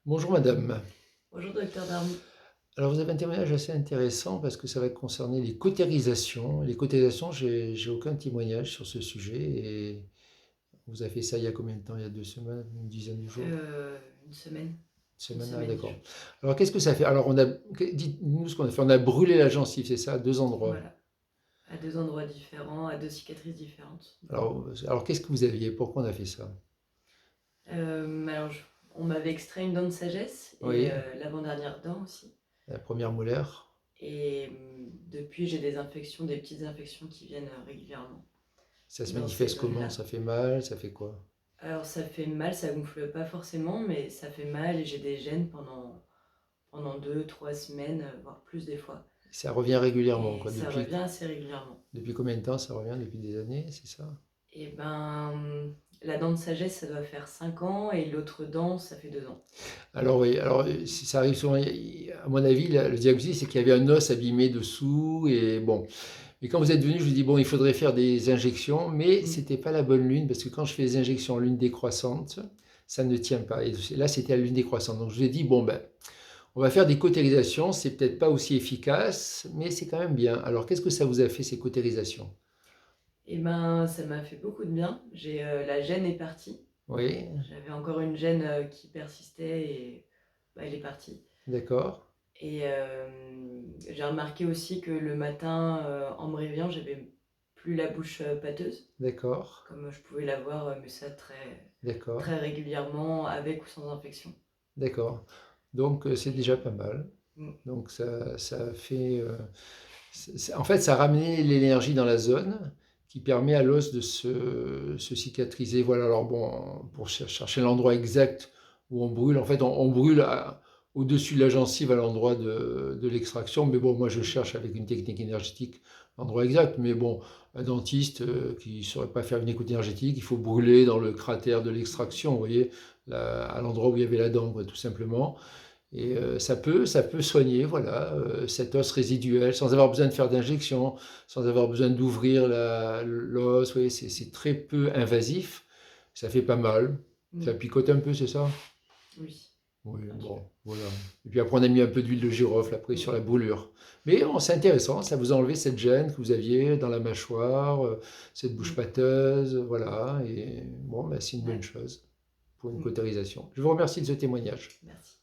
Bonjour madame. Bonjour docteur Darmy. Alors vous avez un témoignage assez intéressant parce que ça va concerner les cautérisations. Les cautérisations, j'ai aucun témoignage sur ce sujet et vous avez fait ça il y a combien de temps? Il y a 2 semaines, une dizaine de jours? Une semaine. Une Une semaine, ah semaine, d'accord. je... Alors qu'est-ce que ça fait? Alors dites-nous ce qu'on a fait. On a brûlé la gencive, c'est ça, à deux endroits. Voilà. À deux endroits différents, à deux cicatrices différentes. Alors qu'est-ce que vous aviez? Pourquoi on a fait ça? Alors, on m'avait extrait une dent de sagesse et Oui, l'avant-dernière dent aussi. la première molaire. Et depuis, j'ai des infections, des petites infections qui viennent régulièrement Ça se dans ces manifeste comment? zones-là. Ça fait mal? Ça fait quoi? Alors, ça fait mal, ça gonfle pas forcément, mais ça fait mal et j'ai des gènes pendant 2, 3 semaines, voire plus des fois. Ça revient régulièrement, Et quoi. ça revient assez régulièrement. Depuis combien de temps ça revient? Depuis des années, c'est ça? Et ben, la dent de sagesse, ça doit faire 5 ans et l'autre dent, ça fait 2 ans. Alors oui, alors si ça arrive souvent, à mon avis, le diagnostic, c'est qu'il y avait un os abîmé dessous et bon. Et quand vous êtes venu, je vous dis, bon, il faudrait faire des injections, mais Mm. c'était pas la bonne lune, parce que quand je fais des injections en lune décroissante, ça ne tient pas. Et là, c'était à lune décroissante. Donc je vous ai dit, bon, ben, on va faire des cautérisations, c'est peut-être pas aussi efficace, mais c'est quand même bien. Alors qu'est-ce que ça vous a fait, ces cautérisations? Et ben, ça m'a fait beaucoup de bien. La gêne est partie. Oui, J'avais encore une gêne qui persistait et bah, elle est partie. d'accord, Et j'ai remarqué aussi que le matin, en me réveillant, j'avais plus la bouche pâteuse, d'accord, comme je pouvais l'avoir, mais ça très, d'accord, très régulièrement, avec ou sans infection. d'accord. Donc c'est déjà pas mal. Mm. Donc ça fait, en fait, ça a ramené l'énergie dans la zone qui permet à l'os de se cicatriser. Voilà, alors bon, pour chercher l'endroit exact où on brûle, en fait, on brûle au-dessus de la gencive à l'endroit de l'extraction. Mais bon, moi, je Mm. cherche avec une technique énergétique l'endroit exact. Mais bon, un dentiste qui ne saurait pas faire une écoute énergétique, il faut brûler dans le cratère de l'extraction, vous voyez, là, à l'endroit où il y avait la dent, quoi, tout simplement. Et ça peut soigner voilà, cet os résiduel sans avoir besoin de faire d'injection, sans avoir besoin d'ouvrir l'os. Oui, c'est très peu invasif. Ça fait pas mal. Ça Mm. picote un peu, c'est ça? Oui, Oui, un petit peu. bon, voilà. Et puis après, on a mis un peu d'huile de girofle après Mm. sur la brûlure. Mais bon, c'est intéressant, ça vous a enlevé cette gêne que vous aviez dans la mâchoire, cette bouche Mm. pâteuse, voilà. Et bon, ben, c'est une bonne Ouais. chose pour une Mm. cautérisation. Je vous remercie de ce témoignage. Merci.